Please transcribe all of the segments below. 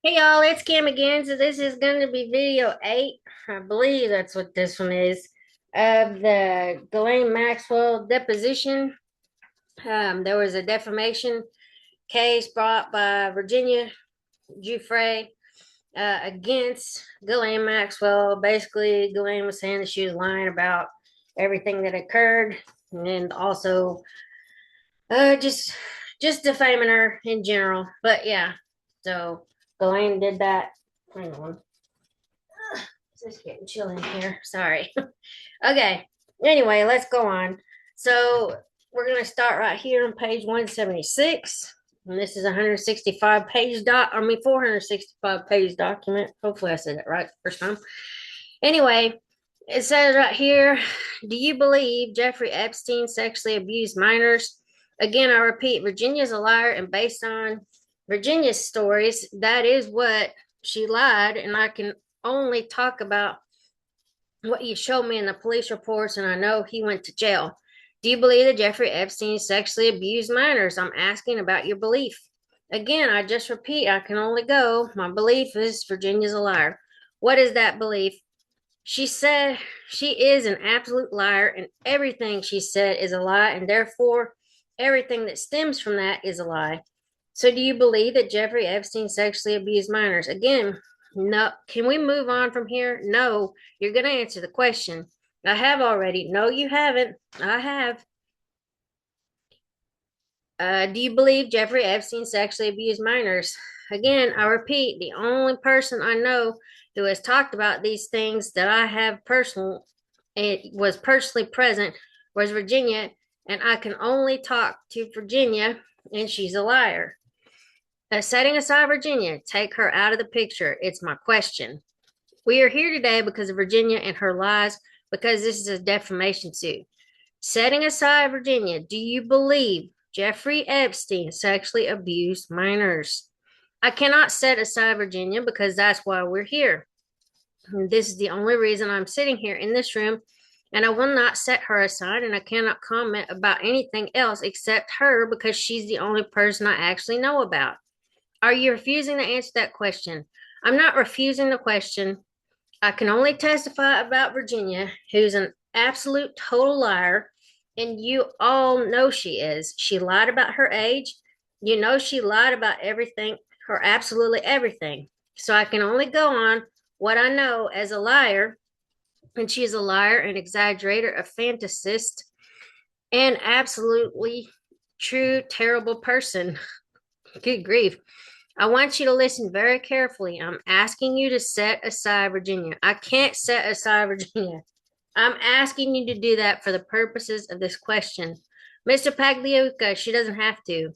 Hey y'all, it's Kim again. So this is going to be video 8. I believe that's what this one is of the Ghislaine Maxwell deposition. There was a defamation case brought by Virginia Giuffre against Ghislaine Maxwell. Basically, Ghislaine was saying that she was lying about everything that occurred, and also just defaming her in general. But yeah, so Ghislaine did that. Hang on. It's just getting chill in here. Sorry. Okay. Anyway, let's go on. So we're going to start right here on page 176. And this is a 165 page 465 page document. Hopefully I said that right the first time. Anyway, it says right here, do you believe Jeffrey Epstein sexually abused minors? Again, I repeat, Virginia's a liar, and based on Virginia's stories, that is what she lied, and I can only talk about what you showed me in the police reports, and I know he went to jail. Do you believe that Jeffrey Epstein sexually abused minors? I'm asking about your belief. Again, I just repeat, I can only go. My belief is Virginia's a liar. What is that belief? She said she is an absolute liar, and everything she said is a lie, and therefore everything that stems from that is a lie. So, do you believe that Jeffrey Epstein sexually abused minors? Again, no. Can we move on from here? No. You're going to answer the question. I have already. No, you haven't. I have. Do you believe Jeffrey Epstein sexually abused minors? Again, I repeat, the only person I know who has talked about these things that I have personal, it was personally present, was Virginia, and I can only talk to Virginia, and she's a liar. Setting aside Virginia, take her out of the picture. It's my question. We are here today because of Virginia and her lies, because this is a defamation suit. Setting aside Virginia, do you believe Jeffrey Epstein sexually abused minors? I cannot set aside Virginia because that's why we're here. And this is the only reason I'm sitting here in this room, and I will not set her aside, and I cannot comment about anything else except her because she's the only person I actually know about. Are you refusing to answer that question? I'm not refusing the question. I can only testify about Virginia, who's an absolute total liar, and you all know she is. She lied about her age. You know she lied about everything, or absolutely everything. So I can only go on what I know as a liar, and she is a liar, an exaggerator, a fantasist, and absolutely true, terrible person. Good grief. I want you to listen very carefully. I'm asking you to set aside Virginia. I can't set aside Virginia. I'm asking you to do that for the purposes of this question. Mr. Pagliuca, she doesn't have to.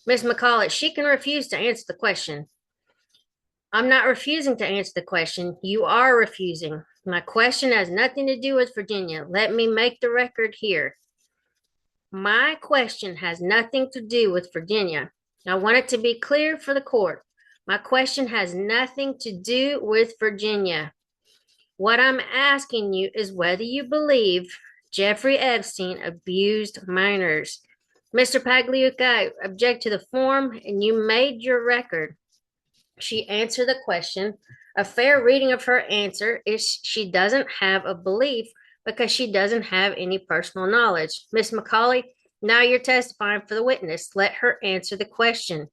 Miss McCullough, she can refuse to answer the question. I'm not refusing to answer the question. You are refusing. My question has nothing to do with Virginia. Let me make the record here. My question has nothing to do with Virginia. I want it to be clear for the court. My question has nothing to do with Virginia. What I'm asking you is whether you believe Jeffrey Epstein abused minors. Mr. Pagliuca, I object to the form, and you made your record. She answered the question. A fair reading of her answer is she doesn't have a belief because she doesn't have any personal knowledge. Miss McCauley, now you're testifying for the witness. Let her answer the question.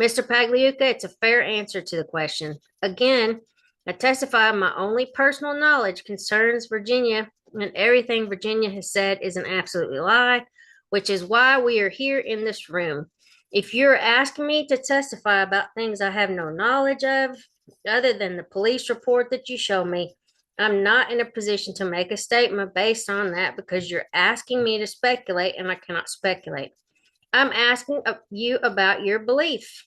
Mr. Pagliuca, it's a fair answer to the question. Again, I testify my only personal knowledge concerns Virginia, and everything Virginia has said is an absolute lie, which is why we are here in this room. If you're asking me to testify about things I have no knowledge of, other than the police report that you show me, I'm not in a position to make a statement based on that because you're asking me to speculate, and I cannot speculate. I'm asking you about your belief.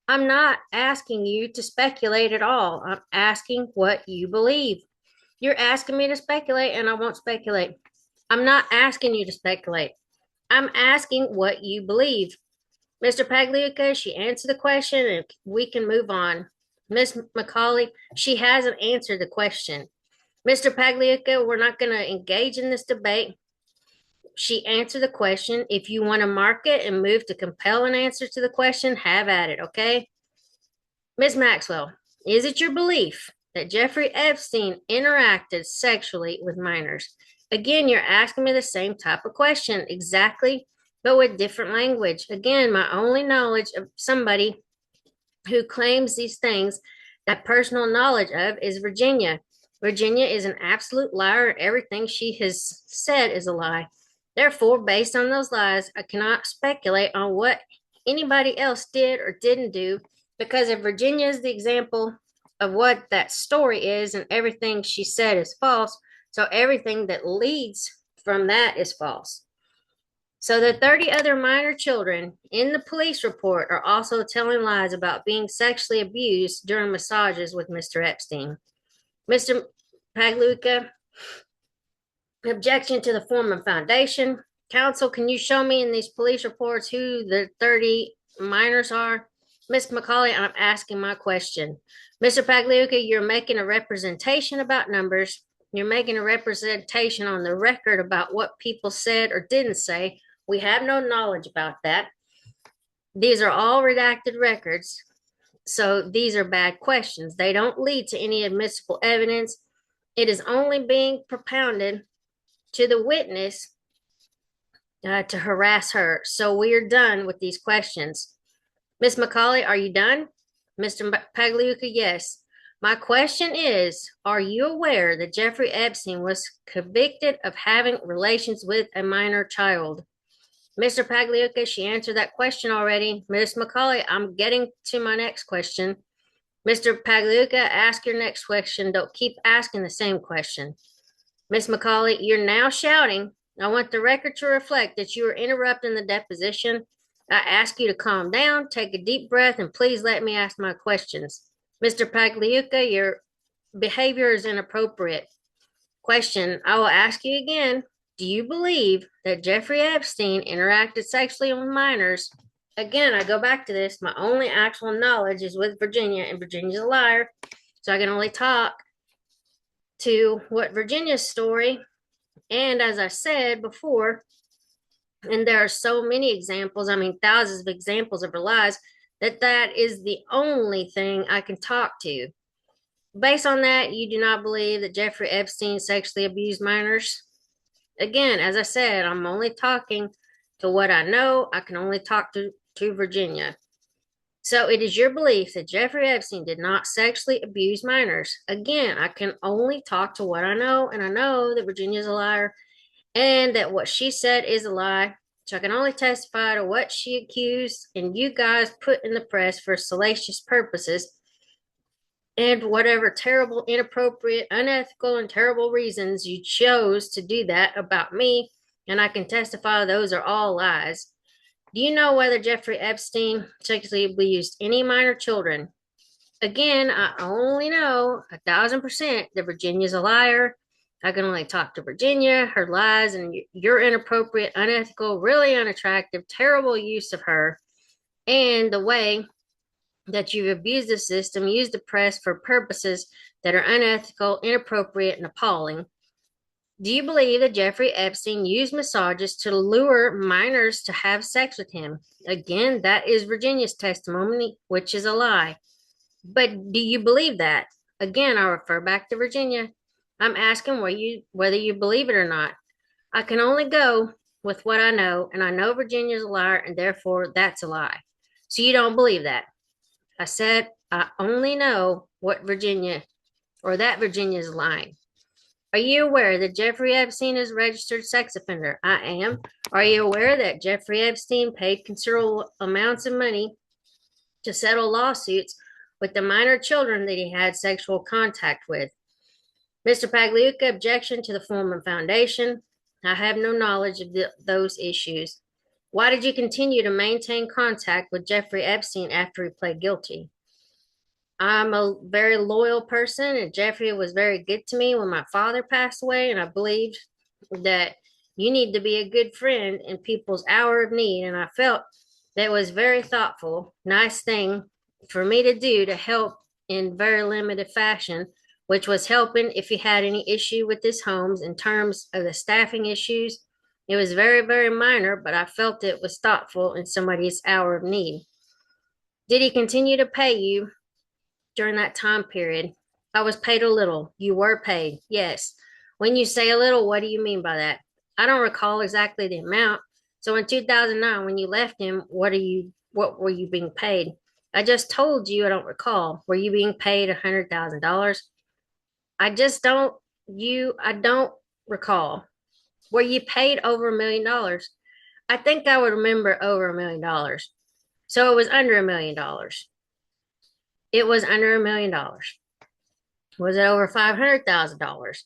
I'm not asking you to speculate at all. I'm asking what you believe. You're asking me to speculate, and I won't speculate. I'm not asking you to speculate. I'm asking what you believe. Mr. Pagliuca, she answered the question, and we can move on. Miss McCauley, she hasn't answered the question. Mr. Pagliuca, we're not going to engage in this debate. She answered the question. If you want to mark it and move to compel an answer to the question, have at it, okay? Ms. Maxwell, is it your belief that Jeffrey Epstein interacted sexually with minors? Again, you're asking me the same type of question, exactly, but with different language. Again, my only knowledge of somebody who claims these things that personal knowledge of is Virginia. Virginia is an absolute liar. Everything she has said is a lie. Therefore, based on those lies, I cannot speculate on what anybody else did or didn't do, because if Virginia is the example of what that story is and everything she said is false, so everything that leads from that is false. So the 30 other minor children in the police report are also telling lies about being sexually abused during massages with Mr. Epstein. Mr. Pagluca, objection to the form of foundation. Counsel, can you show me in these police reports who the 30 minors are? Miss McCauley, I'm asking my question. Mr. Pagluca, you're making a representation about numbers. You're making a representation on the record about what people said or didn't say. We have no knowledge about that. These are all redacted records. So these are bad questions. They don't lead to any admissible evidence. It is only being propounded to the witness to harass her. So we are done with these questions. Miss McCauley, are you done? Mr. Pagliuca, yes. My question is, are you aware that Jeffrey Epstein was convicted of having relations with a minor child? Mr. Pagliuca, she answered that question already. Miss McCauley, I'm getting to my next question. Mr. Pagliuca, ask your next question. Don't keep asking the same question. Miss McCauley, you're now shouting. I want the record to reflect that you are interrupting the deposition. I ask you to calm down, take a deep breath, and please let me ask my questions. Mr. Pagliuca, your behavior is inappropriate. Question, I will ask you again. Do you believe that Jeffrey Epstein interacted sexually with minors? Again, I go back to this. My only actual knowledge is with Virginia, and Virginia's a liar. So I can only talk to what Virginia's story. And as I said before, and there are so many examples, I mean, thousands of examples of her lies, that is the only thing I can talk to. Based on that, you do not believe that Jeffrey Epstein sexually abused minors? Again, as I said, I'm only talking to what I know. I can only talk to Virginia. So it is your belief that Jeffrey Epstein did not sexually abuse minors. Again, I can only talk to what I know, and I know that Virginia's a liar and that what she said is a lie. So I can only testify to what she accused and you guys put in the press for salacious purposes and whatever terrible, inappropriate, unethical, and terrible reasons you chose to do that about me. And I can testify those are all lies. Do you know whether Jeffrey Epstein sexually abused any minor children? Again, I only know 1,000% that Virginia's a liar. I can only talk to Virginia, her lies, and your inappropriate, unethical, really unattractive, terrible use of her, and the way that you've abused the system, used the press for purposes that are unethical, inappropriate, and appalling. Do you believe that Jeffrey Epstein used massages to lure minors to have sex with him? Again, that is Virginia's testimony, which is a lie. But do you believe that? Again, I refer back to Virginia. I'm asking whether you believe it or not. I can only go with what I know, and I know Virginia's a liar, and therefore that's a lie. So you don't believe that. I said I only know what Virginia, or that Virginia's lying. Are you aware that Jeffrey Epstein is a registered sex offender? I am. Are you aware that Jeffrey Epstein paid considerable amounts of money to settle lawsuits with the minor children that he had sexual contact with? Mr. Pagliuca, objection to the form of foundation. I have no knowledge of those issues. Why did you continue to maintain contact with Jeffrey Epstein after he pled guilty? I'm a very loyal person, and Jeffrey was very good to me when my father passed away, and I believed that you need to be a good friend in people's hour of need, and I felt that was very thoughtful, nice thing for me to do to help in very limited fashion, which was helping if he had any issue with his homes in terms of the staffing issues. It was very, very minor, but I felt it was thoughtful in somebody's hour of need. Did he continue to pay you during that time period. I was paid a little. You were paid. Yes. When you say a little, what do you mean by that? I don't recall exactly the amount. So in 2009, when you left him, what were you being paid? I just told you I don't recall. Were you being paid $100,000? I don't recall. Were you paid over $1 million? I think I would remember over $1 million. So it was under $1 million. It was under $1 million. Was it over $500,000?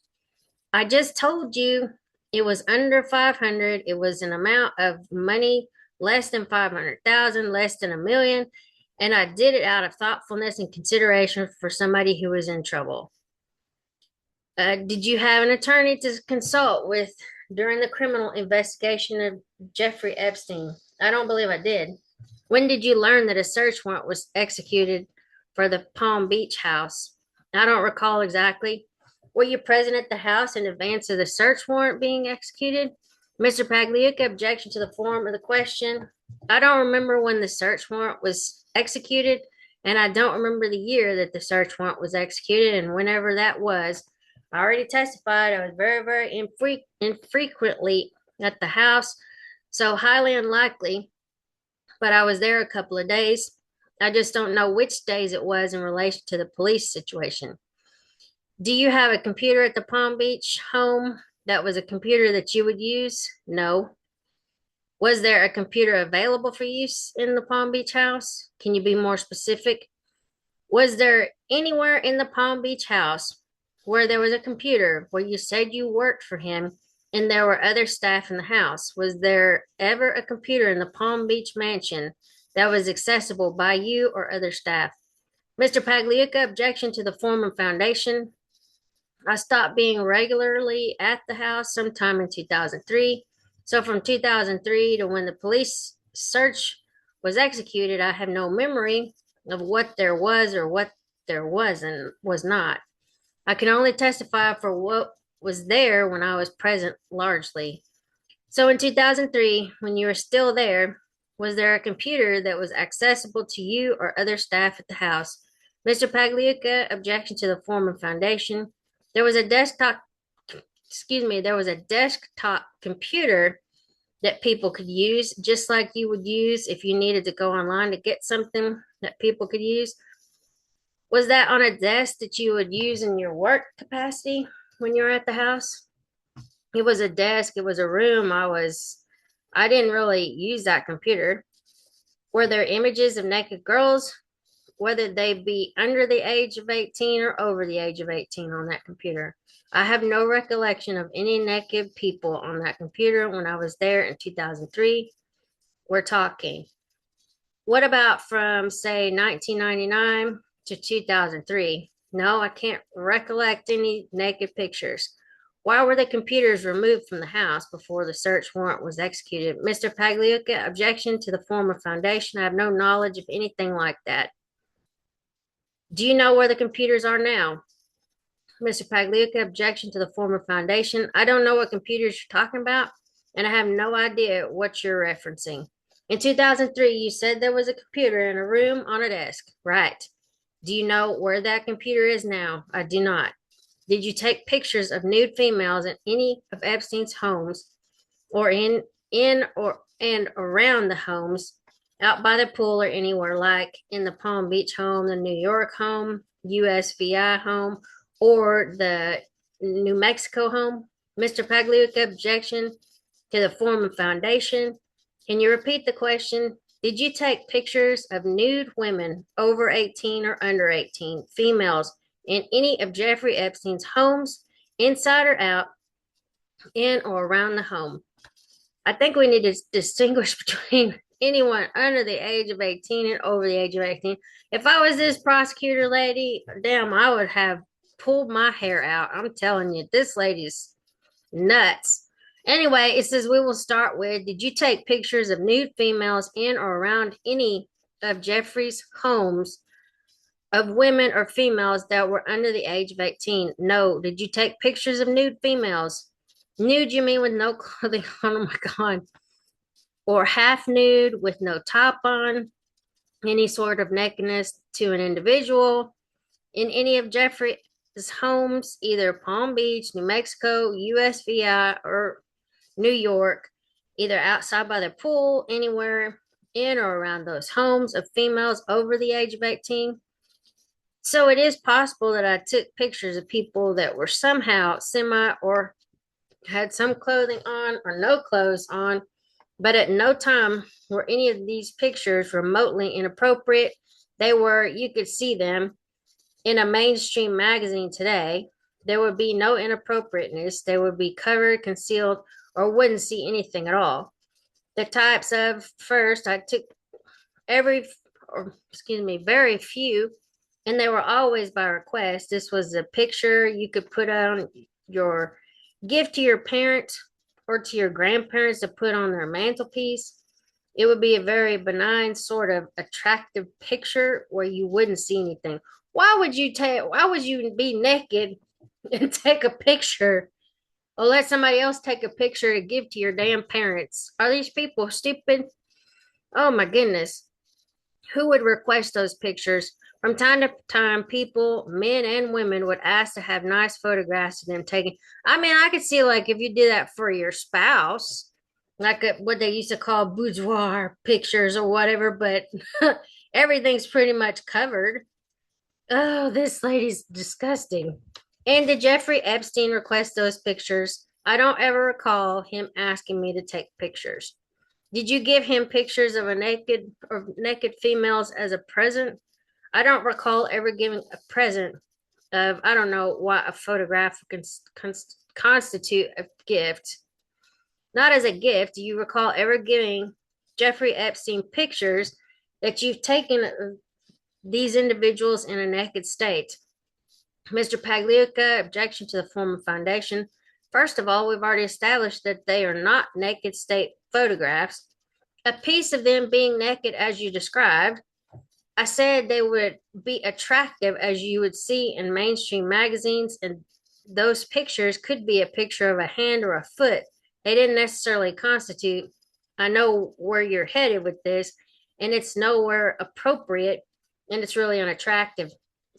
I just told you it was under 500. It was an amount of money less than 500,000, less than $1 million. And I did it out of thoughtfulness and consideration for somebody who was in trouble. Did you have an attorney to consult with during the criminal investigation of Jeffrey Epstein? I don't believe I did. When did you learn that a search warrant was executed for the Palm Beach house? I don't recall exactly. Were you present at the house in advance of the search warrant being executed? Mr. Pagliuca, objection to the form of the question. I don't remember when the search warrant was executed, and I don't remember the year that the search warrant was executed, and whenever that was. I already testified I was very, very infrequently at the house, so highly unlikely, but I was there a couple of days. I just don't know which days it was in relation to the police situation. Do you have a computer at the Palm Beach home that was a computer that you would use? No. Was there a computer available for use in the Palm Beach house? Can you be more specific? Was there anywhere in the Palm Beach house where there was a computer where you said you worked for him and there were other staff in the house? Was there ever a computer in the Palm Beach mansion that was accessible by you or other staff? Mr. Pagliuca, objection to the form and foundation. I stopped being regularly at the house sometime in 2003. So from 2003 to when the police search was executed, I have no memory of what there was or what there was and was not. I can only testify for what was there when I was present largely. So in 2003, when you were still there, was there a computer that was accessible to you or other staff at the house? Mr. Pagliuca, objection to the form and foundation. There was a desktop computer that people could use, just like you would use if you needed to go online to get something that people could use. Was that on a desk that you would use in your work capacity when you were at the house? It was a desk, it was a room. I didn't really use that computer. Were there images of naked girls, whether they be under the age of 18 or over the age of 18 on that computer? I have no recollection of any naked people on that computer when I was there in 2003. We're talking. What about from, say, 1999 to 2003? No, I can't recollect any naked pictures. Why were the computers removed from the house before the search warrant was executed? Mr. Pagliuca, objection to the form of foundation. I have no knowledge of anything like that. Do you know where the computers are now? Mr. Pagliuca, objection to the form of foundation. I don't know what computers you're talking about, and I have no idea what you're referencing. In 2003, you said there was a computer in a room on a desk, right? Do you know where that computer is now? I do not. Did you take pictures of nude females in any of Epstein's homes or in or and around the homes, out by the pool or anywhere, like in the Palm Beach home, the New York home, USVI home, or the New Mexico home? Mr. Pagliuca, objection to the form of foundation. Can you repeat the question? Did you take pictures of nude women over 18 or under 18, females, in any of Jeffrey Epstein's homes, inside or out, in or around the home? I think we need to distinguish between anyone under the age of 18 and over the age of 18. If I was this prosecutor lady, damn, I would have pulled my hair out. I'm telling you, this lady's nuts. Anyway, it says we will start with, did you take pictures of nude females in or around any of Jeffrey's homes of women or females that were under the age of 18? No. Did you take pictures of nude females? Nude, you mean with no clothing on? Oh my God. Or half nude with no top on, any sort of nakedness to an individual, in any of Jeffrey's homes, either Palm Beach, New Mexico, USVI, or New York, either outside by the pool, anywhere in or around those homes of females over the age of 18. So it is possible that I took pictures of people that were somehow semi or had some clothing on or no clothes on, but at no time were any of these pictures remotely inappropriate. They were, you could see them in a mainstream magazine today. There would be no inappropriateness. They would be covered, concealed, or wouldn't see anything at all. The types of first, I took very few, and they were always by request. This was a picture you could put on your gift to your parents or to your grandparents to put on their mantelpiece. It would be a very benign, sort of attractive picture where you wouldn't see anything. Why would you be naked and take a picture or let somebody else take a picture to give to your damn parents? Are these people stupid? Oh my goodness. Who would request those pictures? From time to time, people, men and women, would ask to have nice photographs of them taken. I mean, I could see like if you did that for your spouse, like what they used to call boudoir pictures or whatever, but everything's pretty much covered. Oh, this lady's disgusting. And did Jeffrey Epstein request those pictures? I don't ever recall him asking me to take pictures. Did you give him pictures of a naked females as a present? I don't recall ever giving a present of, I don't know what a photograph constitute a gift. Not as a gift. Do you recall ever giving Jeffrey Epstein pictures that you've taken of these individuals in a naked state? Mr. Pagliuca, objection to the form of foundation. First of all, we've already established that they are not naked state photographs. A piece of them being naked as you described, I said they would be attractive as you would see in mainstream magazines, and those pictures could be a picture of a hand or a foot. They didn't necessarily constitute. I know where you're headed with this, and it's nowhere appropriate, and it's really unattractive.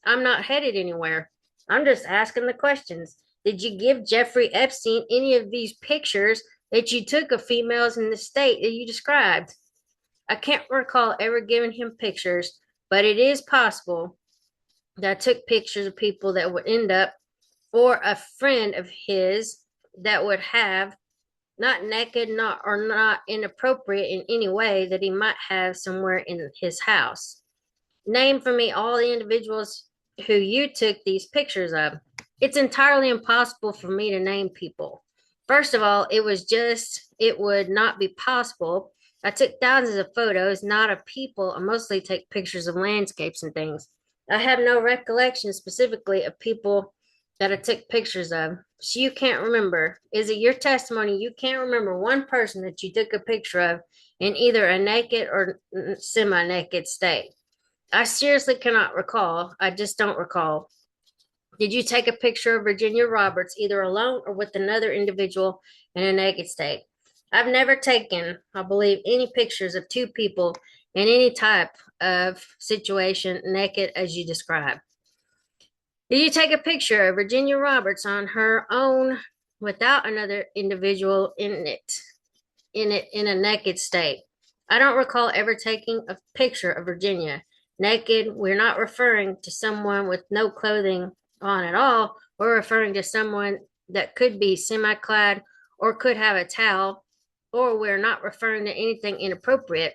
I'm not headed anywhere. I'm just asking the questions. Did you give Jeffrey Epstein any of these pictures that you took of females in the state that you described? I can't recall ever giving him pictures, but it is possible that I took pictures of people that would end up, or a friend of his that would have not naked, not inappropriate in any way that he might have somewhere in his house. Name for me all the individuals who you took these pictures of. It's entirely impossible for me to name people. First of all, it would not be possible. I took thousands of photos, not of people. I mostly take pictures of landscapes and things. I have no recollection specifically of people that I took pictures of. So you can't remember. Is it your testimony you can't remember one person that you took a picture of in either a naked or semi-naked state? I seriously cannot recall. I just don't recall. Did you take a picture of Virginia Roberts either alone or with another individual in a naked state? I've never taken, I believe, any pictures of two people in any type of situation naked as you describe. Did you take a picture of Virginia Roberts on her own without another individual in a naked state? I don't recall ever taking a picture of Virginia naked. We're not referring to someone with no clothing on at all. We're referring to someone that could be semi-clad or could have a towel, or we're not referring to anything inappropriate.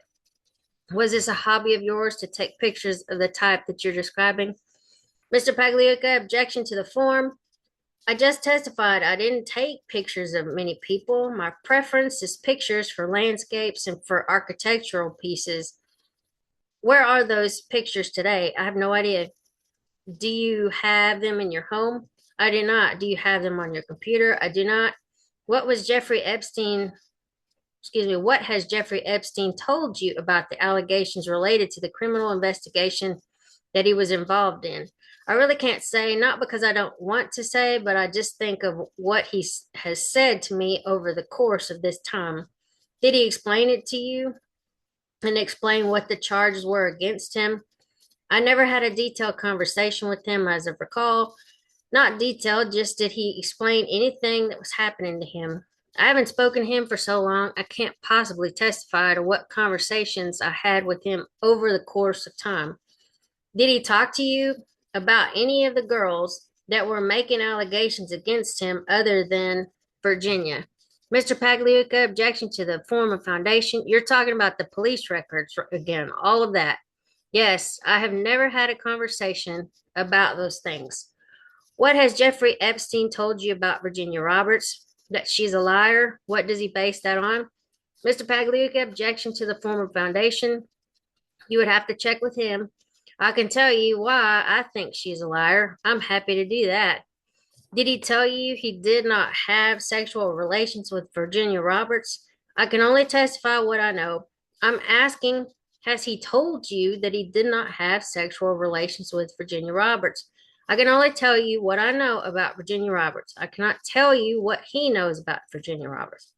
Was this a hobby of yours to take pictures of the type that you're describing? Mr. Pagliuca, objection to the form. I just testified I didn't take pictures of many people. My preference is pictures for landscapes and for architectural pieces. Where are those pictures today? I have no idea. Do you have them in your home? I do not. Do you have them on your computer? I do not. What has Jeffrey Epstein told you about the allegations related to the criminal investigation that he was involved in? I really can't say, not because I don't want to say, but I just think of what he has said to me over the course of this time. Did he explain it to you and explain what the charges were against him? I never had a detailed conversation with him as I recall. Not detailed, just did he explain anything that was happening to him. I haven't spoken to him for so long, I can't possibly testify to what conversations I had with him over the course of time. Did he talk to you about any of the girls that were making allegations against him other than Virginia? Mr. Pagliuca, objection to the form of foundation. You're talking about the police records again, all of that. Yes, I have never had a conversation about those things. What has Jeffrey Epstein told you about Virginia Roberts? That she's a liar? What does he base that on? Mr. Pagliuca, objection to the form of foundation. You would have to check with him. I can tell you why I think she's a liar. I'm happy to do that. Did he tell you he did not have sexual relations with Virginia Roberts? I can only testify what I know. I'm asking, has he told you that he did not have sexual relations with Virginia Roberts? I can only tell you what I know about Virginia Roberts. I cannot tell you what he knows about Virginia Roberts.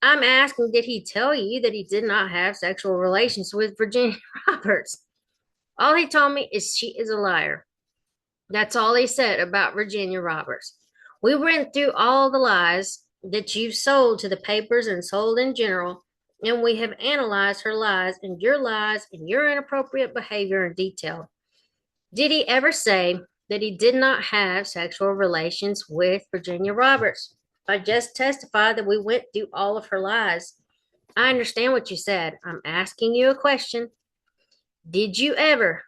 I'm asking, did he tell you that he did not have sexual relations with Virginia Roberts? All he told me is she is a liar. That's all he said about Virginia Roberts. We went through all the lies that you've sold to the papers and sold in general, and we have analyzed her lies and your inappropriate behavior in detail. Did he ever say that he did not have sexual relations with Virginia Roberts? I just testified that we went through all of her lies. I understand what you said. I'm asking you a question. Did you ever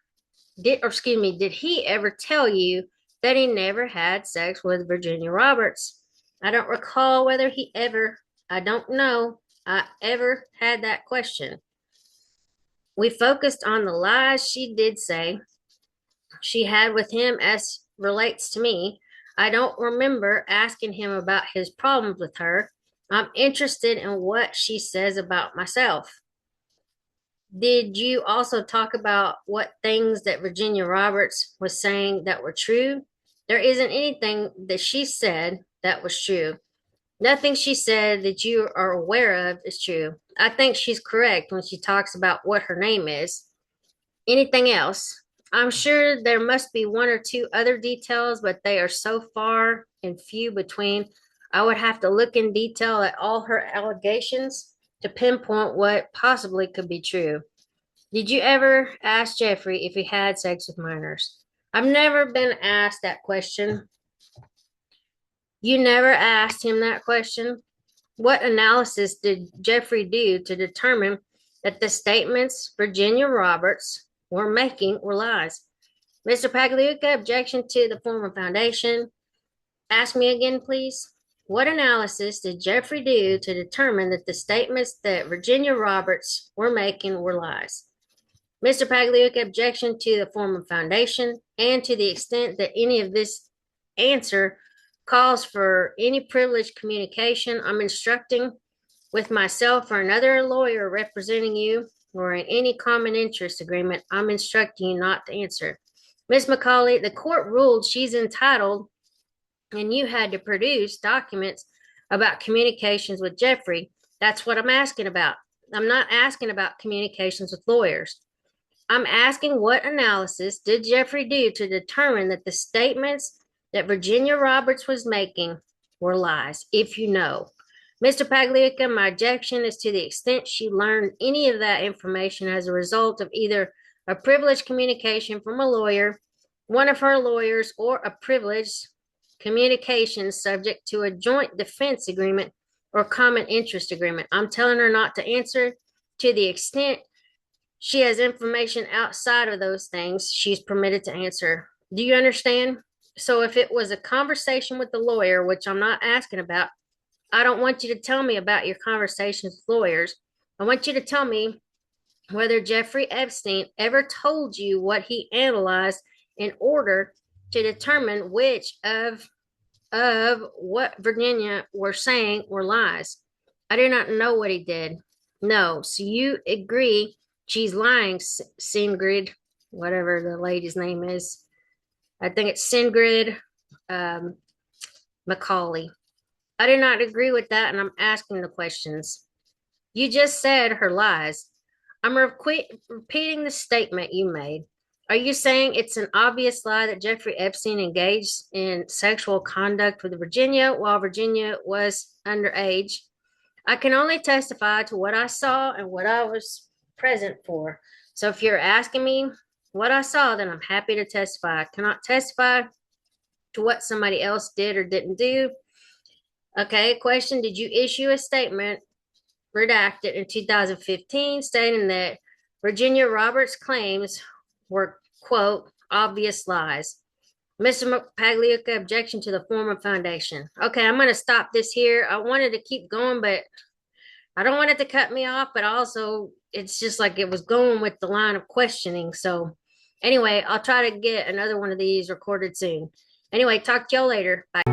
did he ever tell you that he never had sex with Virginia Roberts? I don't recall whether I don't know, I ever had that question. We focused on the lies she did say she had with him as relates to me. I don't remember asking him about his problems with her. I'm interested in what she says about myself. Did you also talk about what things that Virginia Roberts was saying that were true? There isn't anything that she said that was true. Nothing she said that you are aware of is true. I think she's correct when she talks about what her name is. Anything else? I'm sure there must be one or two other details, but they are so far and few between. I would have to look in detail at all her allegations to pinpoint what possibly could be true. Did you ever ask Jeffrey if he had sex with minors? I've never been asked that question. You never asked him that question? What analysis did Jeffrey do to determine that the statements Virginia Roberts were making were lies? Mr. Pagliuca, objection to the form of foundation. Ask me again, please. What analysis did Jeffrey do to determine that the statements that Virginia Roberts were making were lies? Mr. Pagliuca, objection to the form of foundation, and to the extent that any of this answer calls for any privileged communication, I'm instructing with myself or another lawyer representing you or in any common interest agreement, I'm instructing you not to answer. Ms. McCauley, the court ruled she's entitled and you had to produce documents about communications with Jeffrey. That's what I'm asking about. I'm not asking about communications with lawyers. I'm asking what analysis did Jeffrey do to determine that the statements that Virginia Roberts was making were lies, if you know. Mr. Pagliuca, my objection is to the extent she learned any of that information as a result of either a privileged communication from a lawyer, one of her lawyers, or a privileged communication subject to a joint defense agreement or common interest agreement. I'm telling her not to answer. To the extent she has information outside of those things, she's permitted to answer. Do you understand? So if it was a conversation with the lawyer, which I'm not asking about, I don't want you to tell me about your conversations with lawyers. I want you to tell me whether Jeffrey Epstein ever told you what he analyzed in order to determine which of what Virginia were saying were lies. I do not know what he did. No. So you agree she's lying, Singrid, whatever the lady's name is. I think it's Singrid McCauley. I do not agree with that, and I'm asking the questions. You just said her lies. I'm repeating the statement you made. Are you saying it's an obvious lie that Jeffrey Epstein engaged in sexual conduct with Virginia while Virginia was underage? I can only testify to what I saw and what I was present for. So if you're asking me what I saw, then I'm happy to testify. I cannot testify to what somebody else did or didn't do. Okay, question. Did you issue a statement redacted in 2015 stating that Virginia Roberts' claims were, quote, obvious lies? Mr. Pagliuca, objection to the form of foundation. Okay, I'm going to stop this here. I wanted to keep going, but I don't want it to cut me off, but also it's just like it was going with the line of questioning. So anyway, I'll try to get another one of these recorded soon. Anyway, talk to y'all later. Bye.